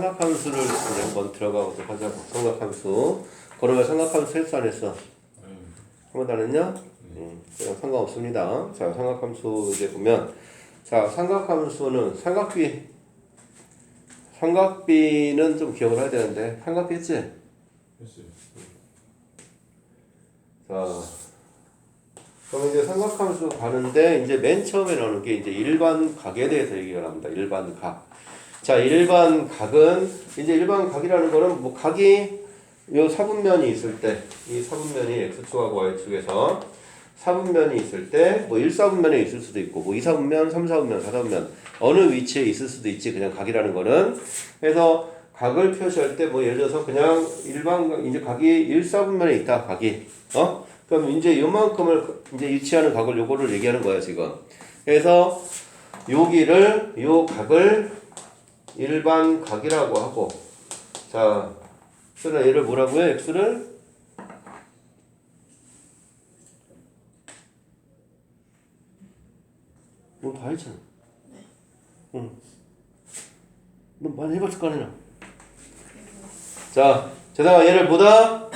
삼각함수를 이제 한번 들어가 보도록 하자고. 삼각함수. 그러면 삼각함수 했어 안 했어? 한 번도 안 했냐? 그냥 상관없습니다. 자, 삼각함수 이제 보면, 자, 삼각함수는 삼각비는 좀 기억을 해야 되는데, 삼각비 했지? 했어요. 자, 그럼 이제 삼각함수 가는데, 이제 맨 처음에 나오는 게 이제 일반각에 대해서 얘기가 나옵니다. 일반각. 자, 일반각은, 이제 일반각이라는 거는 뭐 각이 요 사분면이 있을 때, 이 사분면이 X축하고 Y축에서 사분면이 있을 때, 뭐 1사분면에 있을 수도 있고, 뭐 2사분면, 3사분면, 4사분면, 어느 위치에 있을 수도 있지, 그냥 각이라는 거는. 그래서 각을 표시할 때, 뭐 예를 들어서 그냥 이제 각이 1사분면에 있다, 각이. 그럼 이제 요만큼을 이제 유치하는 각을 요거를 얘기하는 거야, 지금. 그래서 요 각을 일반각이라고 하고, 자, 그러나 얘를 뭐라고 해? X를 너 다 했잖아. 응. 너 많이 해봤을 거 아니야. 자, 재상아 얘를 보다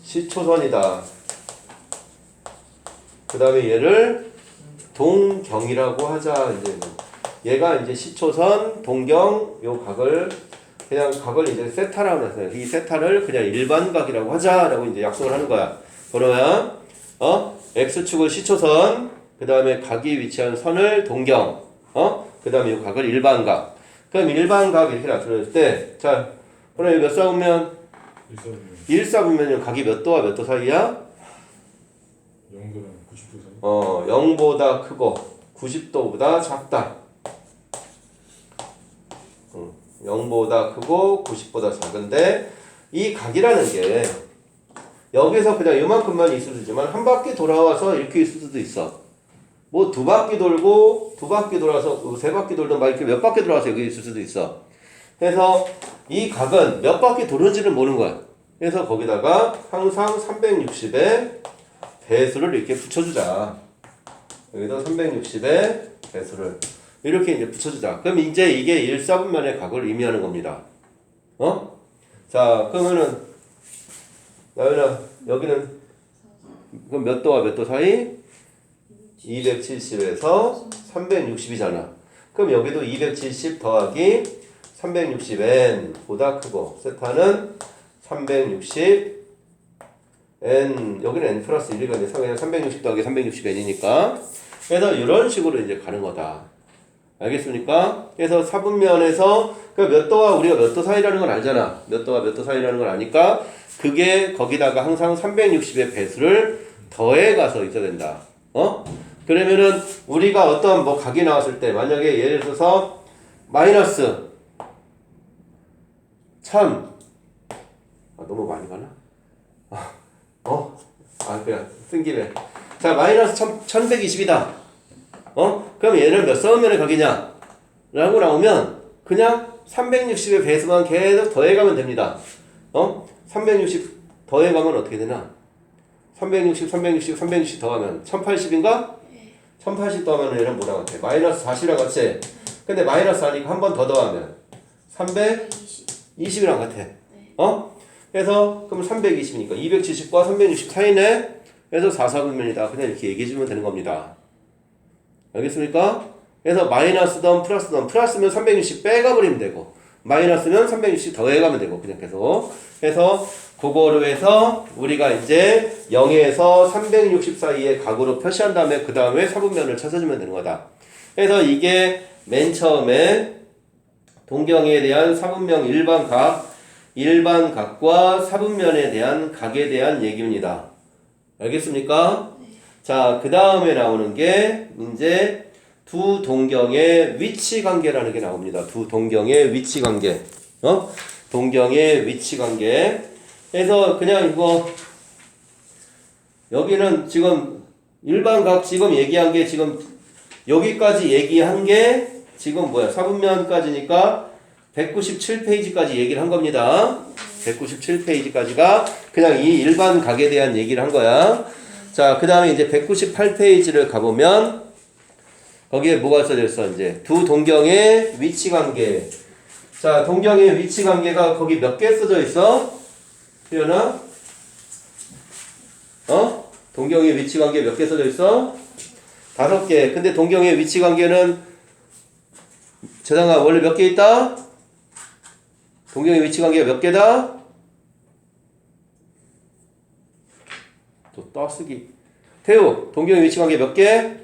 시초선이다. 그 다음에 얘를 동경이라고 하자. 이제 얘가 이제 시초선, 동경 요 각을 그냥 각을 이제 세타라고 했어요. 이 세타를 그냥 일반각이라고 하자라고 이제 약속을 하는 거야. 그러면 x축을 시초선, 그 다음에 각이 위치한 선을 동경, 그 다음에 이 각을 일반각. 그럼 일반각 이렇게 나타낼 때, 자, 그럼 몇 사분면? 1사분면은 각이 몇 도와 몇 도 사이야? 0도랑 90도 사이. 0보다 크고 90도보다 작다. 0보다 크고 90보다 작은데 이 각이라는 게 여기서 그냥 이만큼만 있을 수 있지만 한 바퀴 돌아와서 이렇게 있을 수도 있어. 뭐 두 바퀴 돌고 두 바퀴 돌아서 세 바퀴 돌든 막 이렇게 몇 바퀴 돌아서 여기 있을 수도 있어. 그래서 이 각은 몇 바퀴 도는지는 모르는 거야. 그래서 거기다가 항상 360의 배수를 이렇게 붙여주자. 여기다 360의 배수를 이렇게 이제 붙여주자. 그럼 이제 이게 1사분면의 각을 의미하는 겁니다. 자, 그러면은, 나연아, 여기는, 그럼 몇 도와 몇 도 사이? 270에서 360이잖아. 그럼 여기도 270 더하기 360n 보다 크고, 세타는 360 n, 여기는 n 플러스 1이가 이제 그냥 360 더하기 360n이니까. 그래서 이런 식으로 이제 가는 거다. 알겠습니까? 그래서 사분면에서 몇 도와 우리가 몇 도 사이라는 걸 알잖아. 몇 도와 몇 도 사이라는 걸 아니까 그게 거기다가 항상 360의 배수를 더해 가서 있어야 된다. 그러면은 우리가 어떤 뭐 각이 나왔을 때 만약에 예를 들어서 마이너스 1000 너무 많이 가나? 그냥 쓴 김에 자 마이너스 1120이다. 그럼 얘는 몇 사분면의 각이냐? 라고 나오면 그냥 360의 배수만 계속 더해가면 됩니다. 360 더해가면 어떻게 되나? 360 더하면 1080인가? 1080 더하면 얘는 뭐랑 같아? 마이너스 4이랑 같이. 근데 마이너스 4니까 한 번 더 더하면 320이랑 같아. 그래서 그럼 320이니까 270과 360 사이네. 그래서 4사분면이다. 그냥 이렇게 얘기해주면 되는 겁니다. 알겠습니까? 그래서 마이너스든 플러스든 플러스면 360 빼가버리면 되고 마이너스면 360 더해가면 되고 그냥 계속 해서 그거로 해서 우리가 이제 0에서 360 사이의 각으로 표시한 다음에 그 다음에 사분면을 찾아주면 되는 거다. 그래서 이게 맨 처음에 동경에 대한 사분면 일반각과 사분면에 대한 각에 대한 얘기입니다. 알겠습니까? 자, 그 다음에 나오는 게 이제 두 동경의 위치 관계라는 게 나옵니다. 두 동경의 위치 관계. 동경의 위치 관계. 그래서 그냥 이거 여기는 지금 일반각 지금 얘기한 게 지금 여기까지 얘기한 게 지금 뭐야? 사분면까지니까 197페이지까지 얘기를 한 겁니다. 197페이지까지가 그냥 이 일반각에 대한 얘기를 한 거야. 자, 그 다음에 이제 198페이지를 가보면 거기에 뭐가 써져 있어? 이제 두 동경의 위치 관계. 자, 동경의 위치 관계가 거기 몇 개 써져 있어? 수연아? 동경의 위치 관계 몇 개 써져 있어? 5개. 근데 동경의 위치 관계는 재상아 원래 몇 개 있다? 동경의 위치 관계가 몇 개다? 또 떠쓰기. 태우, 동경의 위치 관계 몇 개?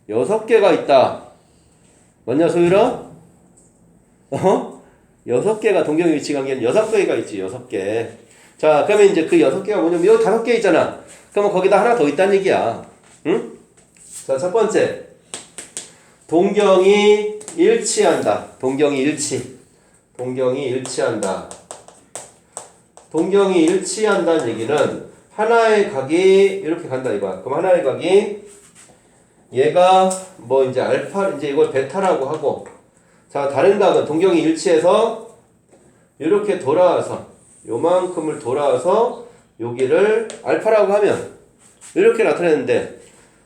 6개가 있다. 맞냐, 소율아? 6개가 동경의 위치 관계는 6개가 있지, 6개. 자, 그러면 이제 그 6개가 뭐냐면, 여기 5개 있잖아. 그러면 거기다 하나 더 있다는 얘기야. 응? 자, 첫 번째. 동경이 일치한다. 동경이 일치. 동경이 일치한다. 동경이 일치한다는 얘기는 하나의 각이 이렇게 간다 이거야. 그럼 하나의 각이 얘가 뭐 이제 알파 이제 이걸 베타라고 하고 자 다른 각은 동경이 일치해서 이렇게 돌아와서 요만큼을 돌아와서 여기를 알파라고 하면 이렇게 나타내는데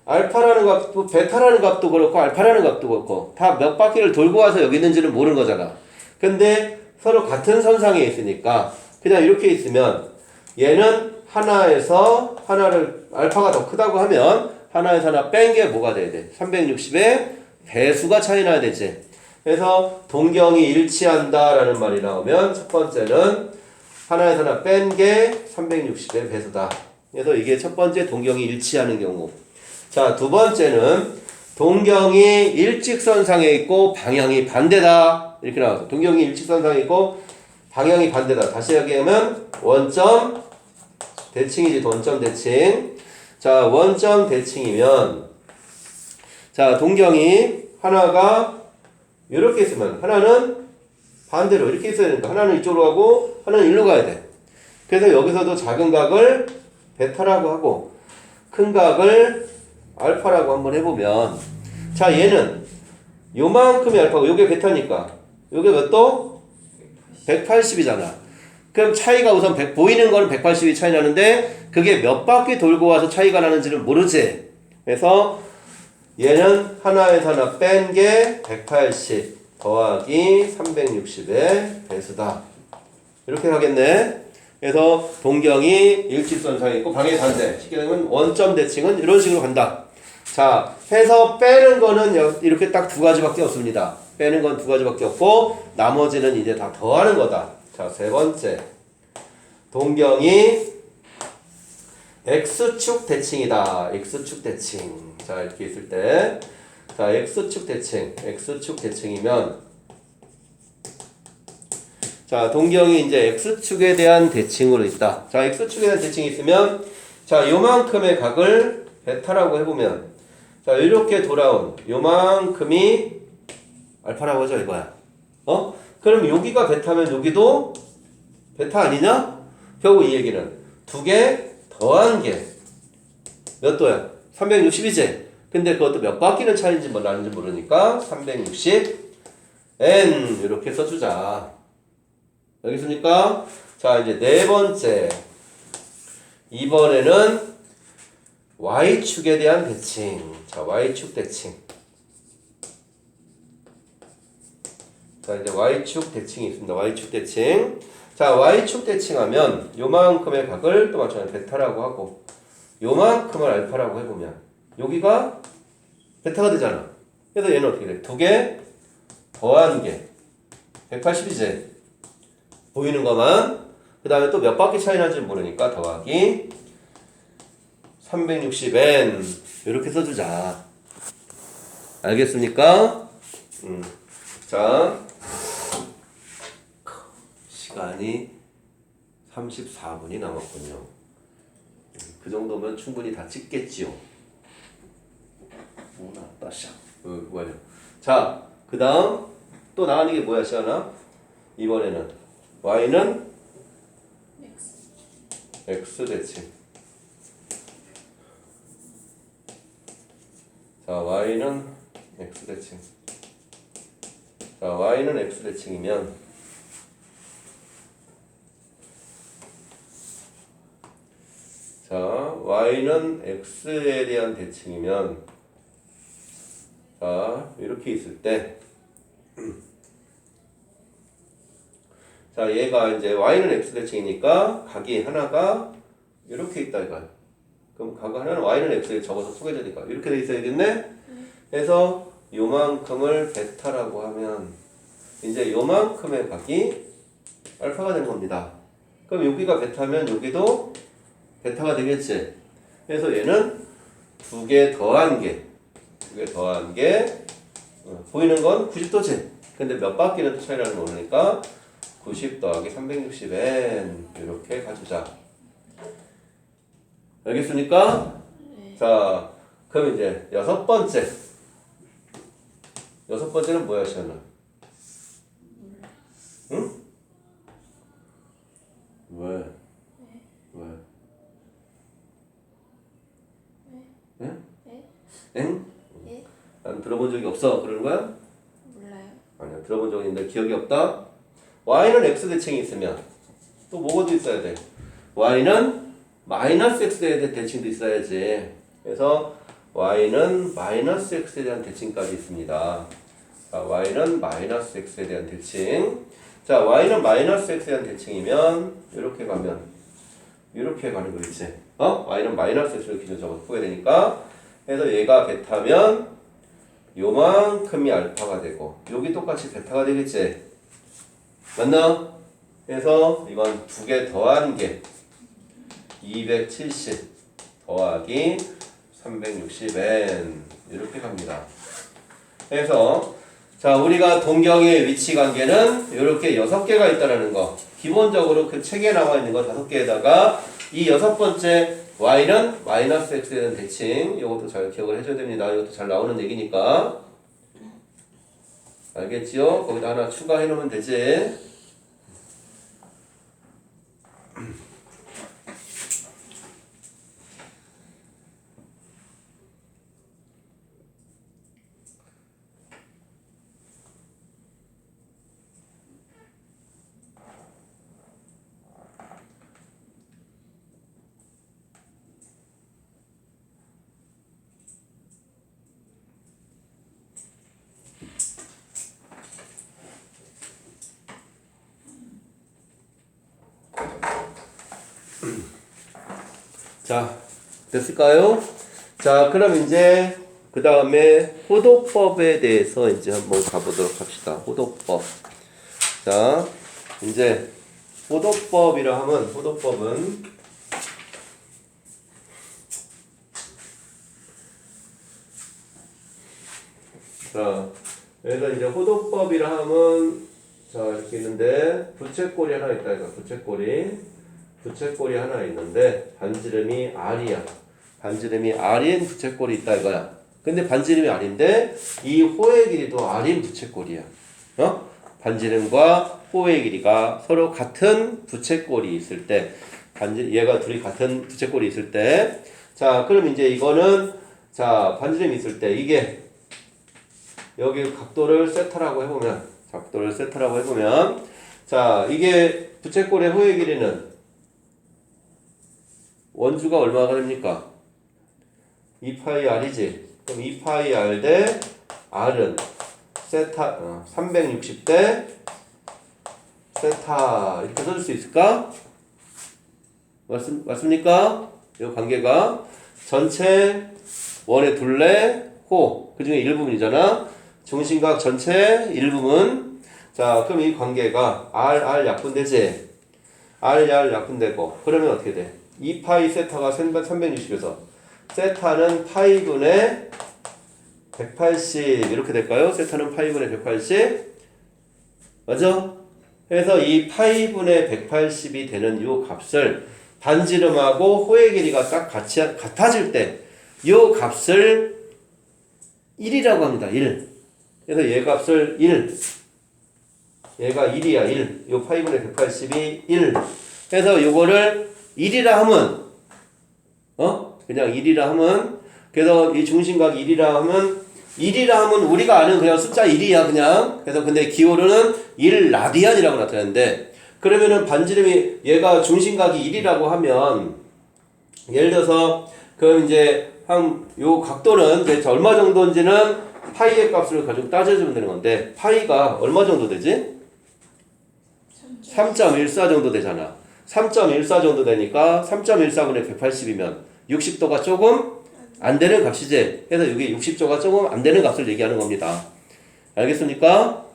알파라는 값도 베타라는 값도 그렇고 알파라는 값도 그렇고 다 몇 바퀴를 돌고 와서 여기 있는지는 모르는 거잖아. 근데 서로 같은 선상에 있으니까 그냥 이렇게 있으면 얘는 하나에서 하나를 알파가 더 크다고 하면 하나에서 하나 뺀 게 뭐가 돼야 돼? 360의 배수가 차이 나야 되지. 그래서 동경이 일치한다라는 말이 나오면 첫 번째는 하나에서 하나 뺀 게 360의 배수다. 그래서 이게 첫 번째 동경이 일치하는 경우. 자, 두 번째는 동경이 일직선상에 있고 방향이 반대다. 이렇게 나와서 동경이 일직선상에 있고 방향이 반대다. 다시 얘기하면 원점 대칭이지. 원점 대칭. 자, 원점 대칭이면 자, 동경이 하나가 이렇게 있으면 하나는 반대로 이렇게 있어야 되니까 하나는 이쪽으로 가고 하나는 이리로 가야 돼. 그래서 여기서도 작은 각을 베타라고 하고 큰 각을 알파라고 한번 해보면 자, 얘는 요만큼이 알파고 요게 베타니까 요게 몇 도? 180이잖아. 그럼 차이가 우선 보이는 거는 180이 차이 나는데 그게 몇 바퀴 돌고 와서 차이가 나는지는 모르지. 그래서 얘는 하나에서 하나 뺀 게 180 더하기 360의 배수다. 이렇게 하겠네. 그래서 동경이 일직선상에 있고 방향이 반대. 쉽게 되면 원점 대칭은 이런 식으로 간다. 자, 해서 빼는 거는 이렇게 딱 두 가지밖에 없습니다. 빼는 건 두 가지밖에 없고 나머지는 이제 다 더하는 거다. 자, 세 번째. 동경이 X축 대칭이다. X축 대칭. 자, 이렇게 있을 때. 자, X축 대칭. X축 대칭이면 자, 동경이 이제 X축에 대한 대칭으로 있다. 자, X축에 대한 대칭이 있으면 자, 요만큼의 각을 베타라고 해보면 자, 이렇게 돌아온 요만큼이 알파라고 하죠, 이거야. 그럼 여기가 베타면 여기도 베타 아니냐? 결국 이 얘기는 두 개 더한 게 몇 도야? 360이지? 근데 그것도 몇 바퀴는 차이인지 뭐 나는지 모르니까 360 N 이렇게 써주자. 알겠습니까? 자, 이제 네 번째. 이번에는 Y축에 대한 대칭. 자, Y축 대칭. 자, 이제 Y축 대칭이 있습니다. Y축 대칭. 자, Y축 대칭하면 요만큼의 각을 또 마찬가지로 베타라고 하고 요만큼을 알파라고 해보면 여기가 베타가 되잖아. 그래서 얘는 어떻게 돼? 두 개 더한 게 180이지. 보이는 것만. 그 다음에 또 몇 바퀴 차이 나는지 모르니까 더하기 360N 이렇게 써주자. 알겠습니까? 자, 시간이 34분이 남았군요. 그 정도면 충분히 다 찍겠지요. 나왔다, 샤. 맞아. 자, 그 다음 또 나가는 게 뭐야, 시아나? 이번에는 Y는 X 대칭. 자, Y는 X 대칭. 자, Y는 X 대칭이면 자, Y는 X에 대한 대칭이면 자, 이렇게 있을 때 자, 얘가 이제 y는 x 대칭이니까 각이 하나가 이렇게 있다 이거야. 그럼 각 하나는 y는 x에 적어서 소개져 되니까 이렇게 돼 있어야겠네. 그래서 요만큼을 베타라고 하면 이제 요만큼의 각이 알파가 되는 겁니다. 그럼 여기가 베타면 여기도 베타가 되겠지. 그래서 얘는 두 개 더한 게 보이는 건 90도지. 근데 몇 바퀴는 차이라는 거 모르니까 90 더하기 360n 이렇게 가주자. 알겠습니까? 네. 자, 그럼 이제 여섯 번째는 뭐야, 시연아? 응? 왜? 왜? 응? 네? 응? 예? 난 들어본 적이 없어. 그러는 거야? 몰라요. 아니야, 들어본 적이 있는데 기억이 없다. y는 x 대칭이 있으면 또 뭐가 있어야 돼? y는 마이너스 x에 대한 대칭도 있어야지. 그래서 y는 마이너스 x에 대한 대칭까지 있습니다. 자, y는 마이너스 x에 대한 대칭. 자, y는 마이너스 x에 대한 대칭이면 이렇게 가면 이렇게 가는 거겠지. y는 마이너스 x를 기준적으로 푸게 되니까. 그래서 얘가 베타면 요만큼이 알파가 되고 여기 똑같이 베타가 되겠지. 맞나? 그래서 이건 두 개 더한 게 270 더하기 360n 이렇게 갑니다. 그래서 자, 우리가 동경의 위치 관계는 이렇게 6개가 있다라는 거. 기본적으로 그 책에 나와 있는 거 5개에다가 이 여섯 번째 y는 마이너스 x에 대한 대칭. 이것도 잘 기억을 해줘야 됩니다. 이것도 잘 나오는 얘기니까. 알겠지요? 거기다 하나 추가해 놓으면 되지. 자, 됐을까요? 자, 그럼 이제 그 다음에 호도법에 대해서 이제 한번 가보도록 합시다. 호도법. 자, 이제 호도법이라 하면 호도법은 자, 그래서 이제 호도법이라 하면 자, 이렇게 있는데 부채꼴이 하나 있다 이거. 부채꼴이 하나 있는데 반지름이 R이야. 반지름이 R인 부채꼴이 있다 이거야. 근데 반지름이 R인데 이 호의 길이도 R인 부채꼴이야. 반지름과 호의 길이가 서로 같은 부채꼴이 있을 때 얘가 둘이 같은 부채꼴이 있을 때 자, 그럼 이제 이거는 자, 반지름이 있을 때 이게 여기 각도를 세타라고 해보면 자, 이게 부채꼴의 호의 길이는 원주가 얼마가 됩니까? 2파이 r이지. 그럼 2파이 r 대 r은 세타 360 대 세타 이렇게 써줄 수 있을까? 맞습니까? 이 관계가 전체 원의 둘레 호 그 중에 일부분이잖아. 중심각 전체 일부분. 자, 그럼 이 관계가 r 약분되지. r 약분되고 그러면 어떻게 돼? 2파이 세타가 360에서 세타는 파이분의 180 이렇게 될까요? 세타는 파이분의 180 맞아? 그래서 이 파이분의 180이 되는 요 값을 반지름하고 호의 길이가 딱 같아질 때 요 값을 1이라고 합니다. 1. 그래서 얘 값을 1. 얘가 1이야. 1. 요 파이분의 180이 1. 그래서 요거를 1이라 하면 그냥 1이라 하면 그래서 이 중심각 1이라 하면 우리가 아는 그냥 숫자 1이야 그냥. 그래서 근데 기호로는 1라디안이라고 나타내는데 그러면은 반지름이 얘가 중심각이 1이라고 하면 예를 들어서 그럼 이제 한 요 각도는 이제 얼마 정도인지는 파이의 값을 가지고 따져주면 되는 건데 파이가 얼마 정도 되지? 3.14 정도 되잖아. 3.14 정도 되니까 3.14분의 180이면 60도가 조금 안 되는 값이지. 그래서 이게 60도가 조금 안 되는 값을 얘기하는 겁니다. 알겠습니까?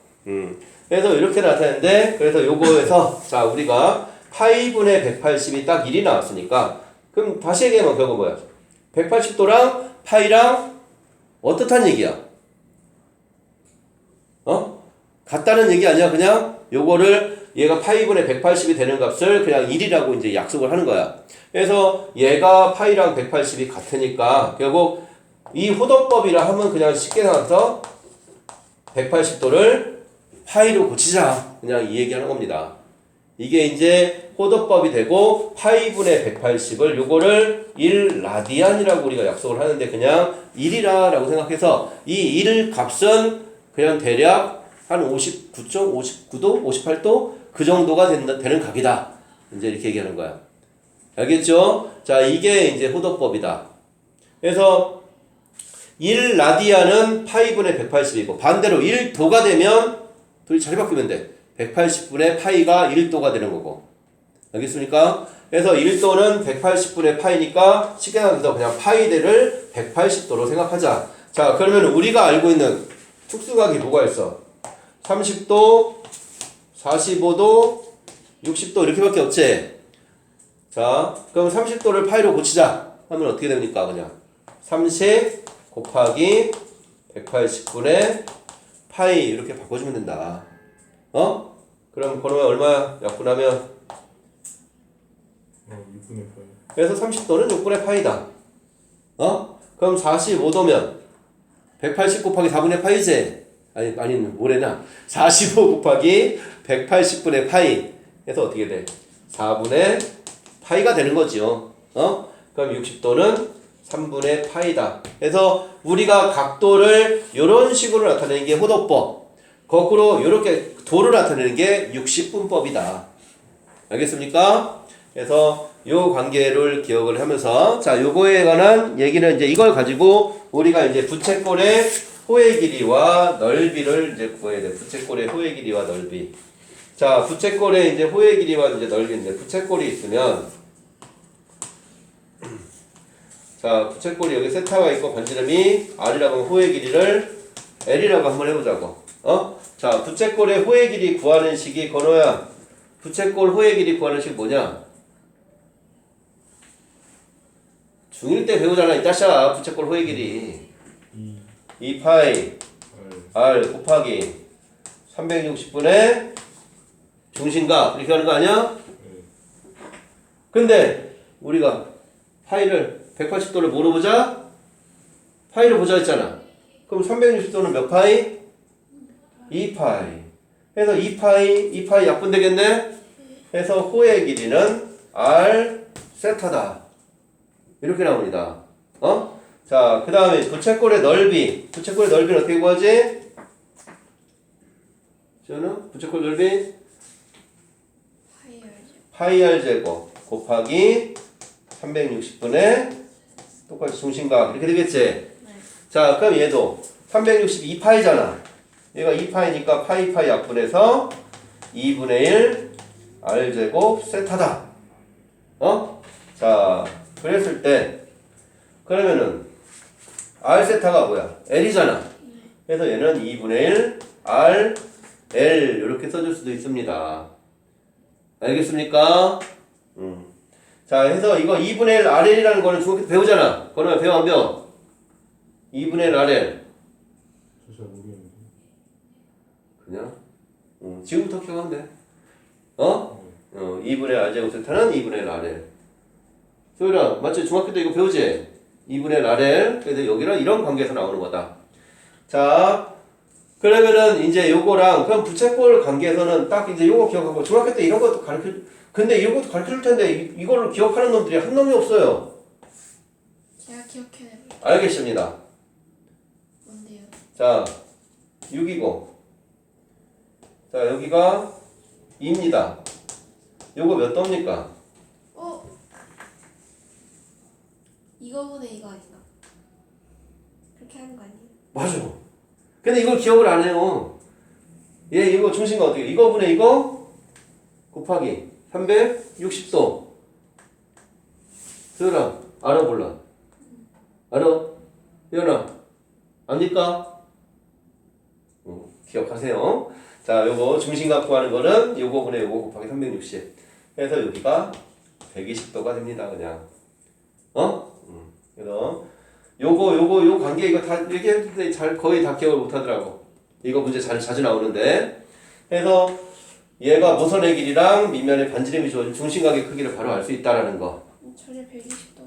그래서 이렇게 나타내는데, 그래서 요거에서 자 우리가 파이분의 180이 딱 1이 나왔으니까, 그럼 다시 얘기하면 결국 뭐야? 180도랑 파이랑 어떻단 얘기야? 같다는 얘기 아니야. 그냥 요거를 얘가 파이분의 180이 되는 값을 그냥 1이라고 이제 약속을 하는 거야. 그래서 얘가 파이랑 180이 같으니까 결국 이 호도법이라 하면 그냥 쉽게 나와서 180도를 파이로 고치자. 그냥 이 얘기하는 겁니다. 이게 이제 호도법이 되고 파이분의 180을 요거를 1라디안이라고 우리가 약속을 하는데 그냥 1이라고 생각해서 이 1 값은 그냥 대략 한 59.59도, 58도 그 정도가 되는 각이다. 이제 이렇게 얘기하는 거야. 알겠죠? 자, 이게 이제 호도법이다. 그래서 1라디안은 파이분의 180이고 반대로 1도가 되면 둘이 자리 바꾸면 돼. 180분의 파이가 1도가 되는 거고. 알겠습니까? 그래서 1도는 180분의 파이니까 쉽게 나가서 그냥 파이대를 180도로 생각하자. 자, 그러면 우리가 알고 있는 특수각이 뭐가 있어? 30도, 45도, 60도 이렇게밖에 없지? 자, 그럼 30도를 파이로 고치자 하면 어떻게 됩니까? 그냥 30 곱하기 180분의 파이 이렇게 바꿔주면 된다. 그럼 그러면 얼마 약분하면 6분의 8. 그래서 30도는 6분의 파이다. 그럼 45도면 180 곱하기 4분의 파이지? 아니 뭐래나 45 곱하기 180분의 파이 해서 어떻게 돼? 4분의 파이가 되는 거지요. 그럼 60도는 3분의 파이다. 그래서 우리가 각도를 이런 식으로 나타내는 게 호도법. 거꾸로 이렇게 도를 나타내는 게 60분법이다. 알겠습니까? 그래서 요 관계를 기억을 하면서 자 요거에 관한 얘기는 이제 이걸 가지고 우리가 이제 부채꼴의 호의 길이와 넓이를 이제 구해야 돼. 부채꼴의 호의 길이와 넓이. 자 부채꼴의 이제 호의 길이와 이제 넓이인데 부채꼴이 있으면 자 부채꼴이 여기 세타가 있고 반지름이 R이라고 하면 호의 길이를 L이라고 한번 해보자고. 자 부채꼴의 호의 길이 구하는 식이 건호야. 부채꼴 호의 길이 구하는 식 뭐냐? 중1 때 배우잖아. 이 따샤 부채꼴 호의 길이 2파이 R 곱하기 360분의 중심각 이렇게 하는 거 아니야? 근데 우리가 파이를 180도를 뭐로 보자? 파이를 보자 했잖아. 그럼 360도는 몇 파이? 2파이. 그래서 2파이 약분되겠네? 그래서 호의 길이는 R 세타다. 이렇게 나옵니다. 자, 그 다음에 부채꼴의 넓이. 부채꼴의 넓이는 어떻게 구하지? 저는 부채꼴 넓이 파이 R 제곱 곱하기 360분의 똑같이 중심각 이렇게 되겠지? 네. 자, 그럼 얘도 362파이잖아. 얘가 2파이니까 파이 약분해서 2분의 1 R 제곱 세타다. 자, 그랬을 때 그러면은 R 세타가 뭐야? L이잖아. 그래서 얘는 2분의 1 R L 이렇게 써줄 수도 있습니다. 알겠습니까? 자, 해서 이거 2분의 1 RL이라는 거는 중학교 때 배우잖아. 그러면 배워 안 배워? 2분의 1 RL. 저 잘 모르겠는데. 그냥 지금부터 기억하면 돼. 2분의 R 제곱 세타는 2분의 1 RL. 소율아, 맞지? 중학교 때 이거 배우지? 2분의 1 RL. 그래서 여기는 이런 관계에서 나오는 거다. 자, 그러면은 이제 요거랑 그럼 부채꼴 관계에서는 딱 이제 요거 기억하고 중학교 때 이런 것도 근데 이런 것도 가르쳐 줄 텐데 이거를 기억하는 놈들이 한 놈이 없어요. 제가 기억해내볼게요. 알겠습니다. 뭔데요? 자, 6이고 자, 여기가 2입니다. 요거 몇 도입니까? 이거보다 이거 아닌가? 그렇게 하는 거 아니에요? 맞아. 근데 이걸 기억을 안 해요. 얘 이거 중심가 어떻게? 이거분의 이거? 곱하기 360도. 소연아, 알아 몰라? 알아? 예연아, 압니까? 기억하세요. 자, 요거 중심각 구하는 거는 요거 분의 요거 곱하기 360. 그래서 여기가 120도가 됩니다. 그냥. 그래서 요 관계 이거 다 얘기했는데 잘 거의 다 기억을 못 하더라고. 이거 문제 자주 나오는데. 그래서 얘가 모선의 길이랑 밑면의 반지름이 주어진 중심각의 크기를 바로 알 수 있다라는 거. 전혀 120도.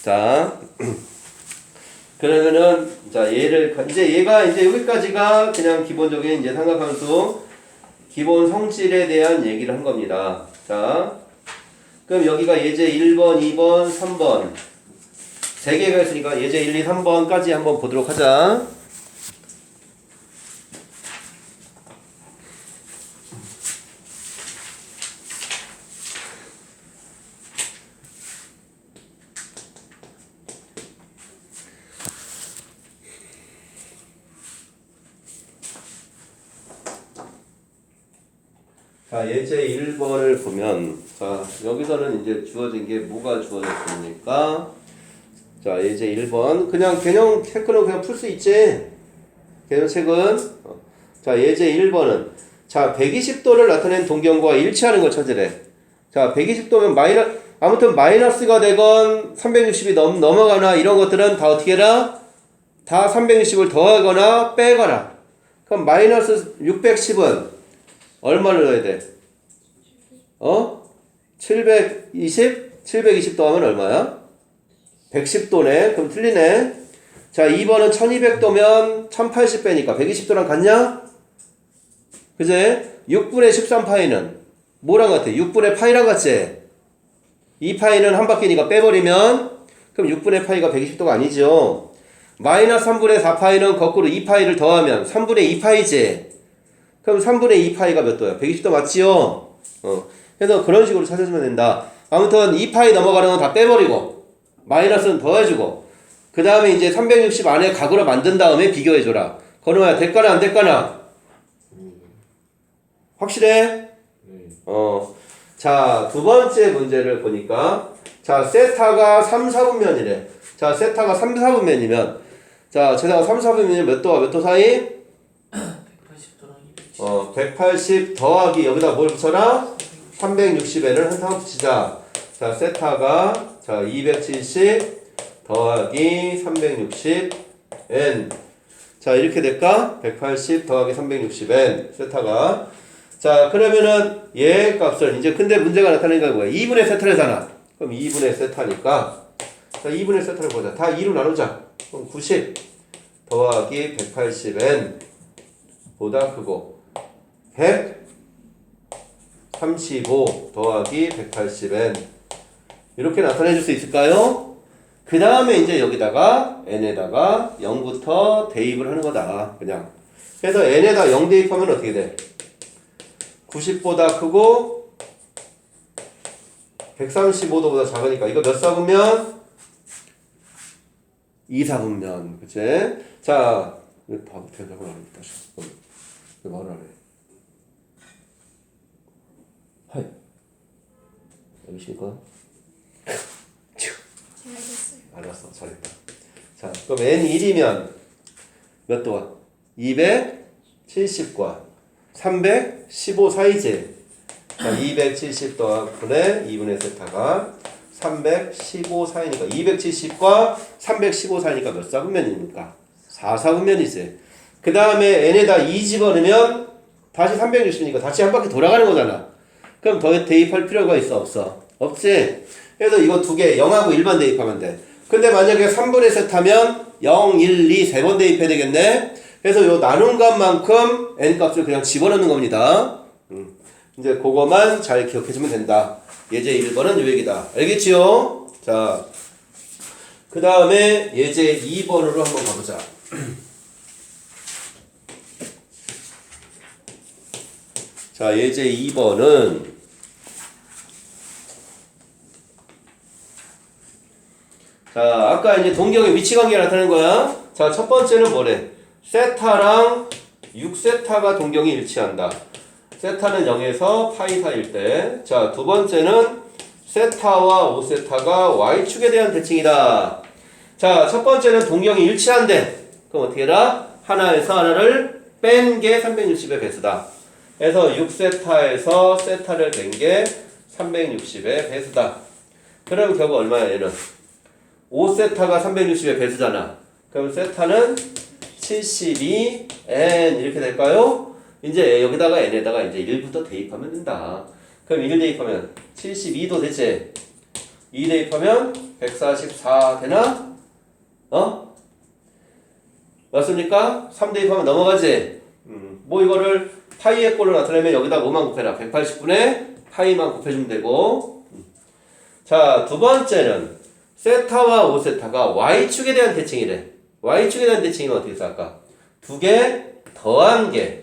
자, 그러면은 자 얘를 이제 얘가 이제 여기까지가 그냥 기본적인 이제 삼각함수 기본 성질에 대한 얘기를 한 겁니다. 자, 그럼 여기가 예제 1번, 2번, 3번 세 개가 있으니까 예제 1, 2, 3번까지 한번 보도록 하자. 자, 예제 1번을 보면, 자, 여기서는 이제 주어진 게 뭐가 주어졌습니까? 자, 예제 1번. 그냥 개념 체크는 그냥 풀 수 있지? 개념 책은. 자, 예제 1번은. 자, 120도를 나타낸 동경과 일치하는 걸 찾으래. 자, 120도면 아무튼 마이너스가 되건 360이 넘어가나 이런 것들은 다 어떻게 해라? 다 360을 더하거나 빼거나. 그럼 마이너스 610은 얼마를 넣어야 돼? 720? 720 더하면 얼마야? 110도네. 그럼 틀리네. 자, 2번은 1200도면 1080 빼니까 120도랑 같냐? 그제? 6분의 13파이는 뭐랑 같아? 6분의 파이랑 같지? 2파이는 한 바퀴니까 빼버리면 그럼 6분의 파이가 120도가 아니죠. 마이너스 3분의 4파이는 거꾸로 2파이를 더하면 3분의 2파이지. 그럼 3분의 2파이가 몇 도야? 120도 맞지요? 그래서 그런 식으로 찾아주면 된다. 아무튼 2파이 넘어가는 건 다 빼버리고 마이너스는 더해주고 그 다음에 이제 360 안에 각으로 만든 다음에 비교해줘라. 건우야, 될까나 안 될까나? 확실해? 자, 두 번째 문제를 보니까 자, 세타가 3, 4분면이래. 자, 세타가 3, 4분면이면 자, 세타가 3, 4분면이면 몇 도와 몇 도 사이? 180 더하기 여기다 뭘 붙여라? 360n을 한탕 붙이자. 자, 세타가 자 270 더하기 360n. 자, 이렇게 될까? 180 더하기 360n 세타가. 자, 그러면은 얘 값을 이제 근데 문제가 나타나는 게 뭐야? 2분의 세타래잖아. 그럼 2분의 세타니까 자, 2분의 세타를 보자. 다 2로 나누자. 그럼 90 더하기 180n 보다 크고 135 더하기 180n 이렇게 나타내 줄 수 있을까요? 그 다음에 이제 여기다가 n에다가 0부터 대입을 하는 거다. 그냥. 그래서 n에다 0 대입하면 어떻게 돼? 90보다 크고 135도보다 작으니까 이거 몇 사분면? 2사분면. 그치? 자, 이거 다 대답을 안 했다. 왜 말을 안 해? 하이. 여기십니까? 제가 알겠어요. 알았어. 잘했다. 자, 그럼 n1이면 몇 도야? 270과 315 사이지. 자, 270 더하분의 2분의 세타가 315 사이니까 270과 315 사이니까 몇 사분면입니까? 4사분면이지. 그 다음에 n에다 2 집어넣으면 다시 360이니까 다시 한 바퀴 돌아가는 거잖아. 그럼 더 대입할 필요가 있어? 없어? 없지? 그래서 이거 두 개 0하고 1만 대입하면 돼. 근데 만약에 3분의 세타면 0, 1, 2 세 번 대입해야 되겠네. 그래서 요 나눈 값만큼 n 값을 그냥 집어넣는 겁니다. 이제 그거만 잘 기억해주면 된다. 예제 1번은 요 얘기다. 알겠지요? 자, 그 다음에 예제 2번으로 한번 가보자. 자, 예제 2번은 자, 아까 이제 동경의 위치 관계가 나타나는 거야. 자, 첫 번째는 뭐래? 세타랑 6세타가 동경이 일치한다. 세타는 0에서 파이 사이일 때. 자, 두 번째는 세타와 5세타가 y축에 대한 대칭이다. 자, 첫 번째는 동경이 일치한대. 그럼 어떻게 해라? 하나에서 하나를 뺀 게 360의 배수다. 그래서 6세타에서 세타를 뺀 게 360의 배수다. 그럼 결국 얼마야 얘는? 5세타가 360의 배수잖아. 그럼 세타는 72n 이렇게 될까요? 이제 여기다가 n에다가 이제 1부터 대입하면 된다. 그럼 1 대입하면 72도 되지? 2 대입하면 144 되나? 어? 맞습니까? 3 대입하면 넘어가지? 뭐 이거를 파이의 꼴로 나타내면 여기다 뭐만 곱해라? 180분의 파이만 곱해주면 되고. 자, 두 번째는 세타와 5세타가 y축에 대한 대칭이래. y축에 대한 대칭이면 어떻게 쓸까? 두 개 더한 게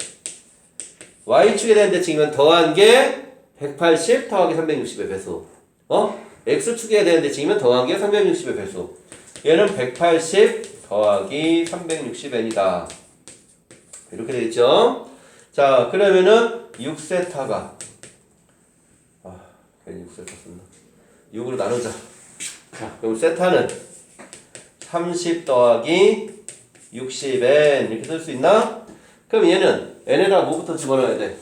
y축에 대한 대칭이면 더한 게 180 더하기 360의 배수. x축에 대한 대칭이면 더한 게 360의 배수. 얘는 180 더하기 360n이다. 이렇게 되겠죠? 자, 그러면은 6세타가 괜히 6세타 썼나? 6으로 나누자. 자, 그럼 세타는 30 더하기 60n 이렇게 쓸 수 있나? 그럼 얘는 n에다가 뭐부터 집어넣어야 돼?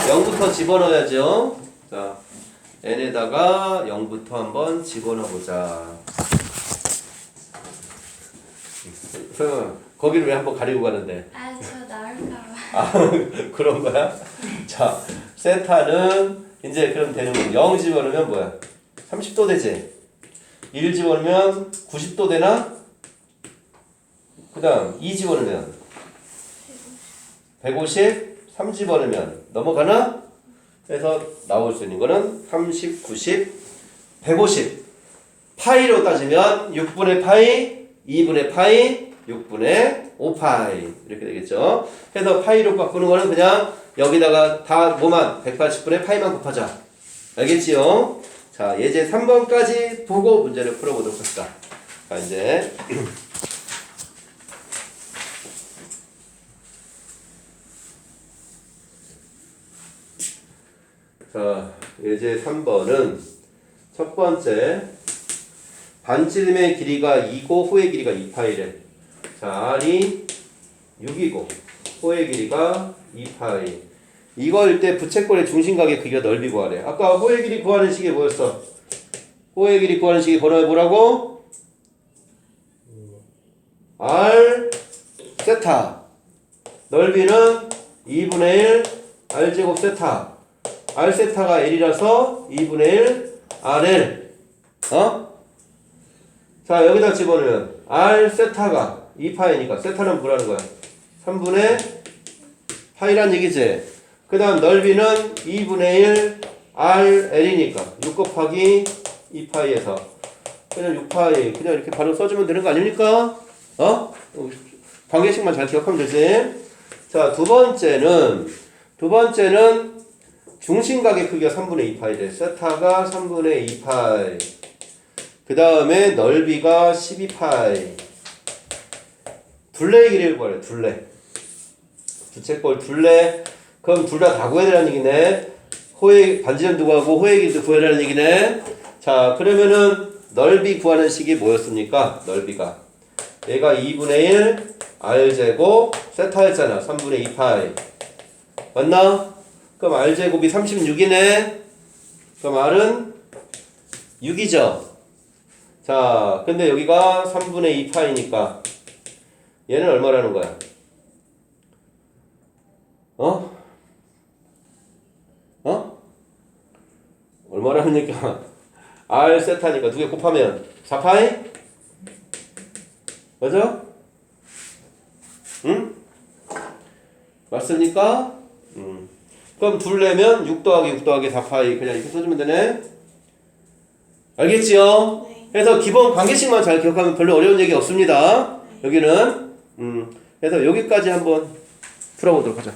0부터 집어넣어야죠. 자, n에다가 0부터 한번 집어넣어보자. 거기를 왜 한번 가리고 가는데? 아, 저 나올까봐. 아, 그런 거야? 자, 세타는 이제 그럼 되는 거. 0 집어넣으면 뭐야? 30도 되지? 1 집어넣으면 90도 되나? 그 다음 2 집어넣으면 150, 3 집어넣으면 넘어가나? 그래서 나올 수 있는 거는 30, 90, 150. 파이로 따지면 6분의 파이, 2분의 파이, 6분의 5파이 이렇게 되겠죠. 그래서 파이로 바꾸는 거는 그냥 여기다가 다 뭐만 180분의 파이만 곱하자. 알겠지요? 자, 예제 3번까지 보고 문제를 풀어보도록 합시다. 자, 이제 자, 예제 3번은 첫 번째 반지름의 길이가 2고 호의 길이가 2파이래. 자, R이 6이고 호의 길이가 2파이. 이거일 때 부채꼴의 중심각의 크기가 넓이 구하래. 아까 호의 길이 구하는 식이 뭐였어? 호의 길이 구하는 식이 번호해 보라고? R 세타. 넓이는 2분의 1 R 제곱 세타. R 세타가 L이라서 2분의 1 RL. 자, 여기다 집어넣으면 R 세타가 2파이니까 세타는 뭐라는 거야? 3분의 파이란 얘기지. 그 다음 넓이는 2분의 1 RL이니까 6 곱하기 2파이에서 그냥 6파이 그냥 이렇게 바로 써주면 되는 거 아닙니까? 관계식만 잘 기억하면 되지. 자, 두 번째는 중심각의 크기가 3분의 2파이래. 세타가 3분의 2파이. 그 다음에 넓이가 12파이. 둘레의 길이를 구하래. 둘레. 부채꼴 둘레. 그럼 둘 다 구해야 되라는 얘기네. 반지름도 구하고 호의 길이도 구해야 되라는 얘기네. 자, 그러면은 넓이 구하는 식이 뭐였습니까? 넓이가 얘가 2분의 1 R제곱 세타였잖아. 3분의 2파이. 맞나? 그럼 R제곱이 36이네. 그럼 R은 6이죠. 자, 근데 여기가 3분의 2파이니까 얘는 얼마라는 거야? 얼마라는 얘기야? R 세타니까 두 개 곱하면 4파이? 맞아? 응? 맞습니까? 그럼 둘레면 6 더하기 6 더하기 4파이 그냥 이렇게 써주면 되네. 알겠지요? 네. 그래서 기본 관계식만 잘 기억하면 별로 어려운 얘기 없습니다. 여기는 그래서 여기까지 한번 풀어보도록 하자.